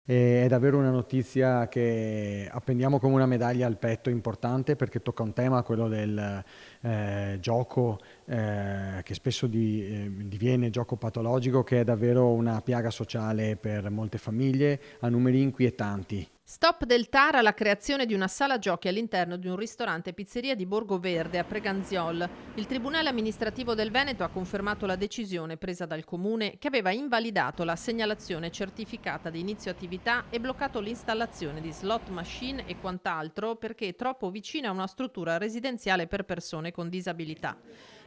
È davvero una notizia che appendiamo come una medaglia al petto importante perché tocca un tema, quello del gioco, che spesso diviene gioco patologico, che è davvero una piaga sociale per molte famiglie a numeri inquietanti. Stop del TAR alla creazione di una sala giochi all'interno di un ristorante pizzeria di Borgo Verde a Preganziol. Il Tribunale amministrativo del Veneto ha confermato la decisione presa dal comune che aveva invalidato la segnalazione certificata di inizio attività e bloccato l'installazione di slot machine e quant'altro perché troppo vicina a una struttura residenziale per persone con disabilità.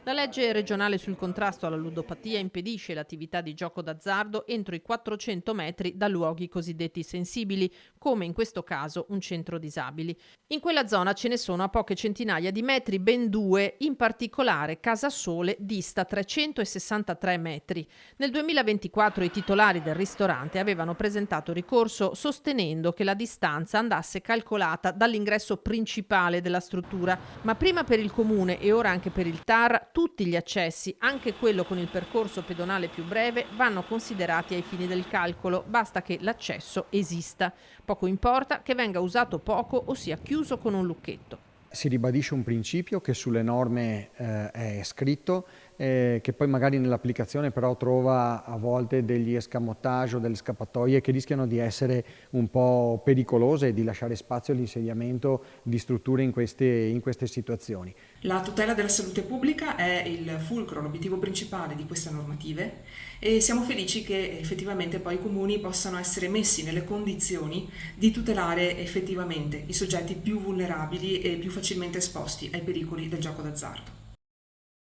La legge regionale sul contrasto alla ludopatia impedisce l'attività di gioco d'azzardo entro i 400 metri da luoghi cosiddetti sensibili, come in questo caso un centro disabili. In quella zona ce ne sono a poche centinaia di metri, ben due, in particolare Casa Sole dista 363 metri. Nel 2024 i titolari del ristorante avevano presentato ricorso sostenendo che la distanza andasse calcolata dall'ingresso principale della struttura, ma prima per il comune e ora anche per il TAR tutti gli accessi, anche quello con il percorso pedonale più breve, vanno considerati ai fini del calcolo, basta che l'accesso esista. Poco importa che venga usato poco o sia chiuso con un lucchetto. Si ribadisce un principio che sulle norme è scritto, che poi magari nell'applicazione però trova a volte degli escamotage o delle scappatoie che rischiano di essere un po' pericolose e di lasciare spazio all'insediamento di strutture in queste situazioni. La tutela della salute pubblica è il fulcro, l'obiettivo principale di queste normative e siamo felici che effettivamente poi i comuni possano essere messi nelle condizioni di tutelare effettivamente i soggetti più vulnerabili e più facilmente esposti ai pericoli del gioco d'azzardo.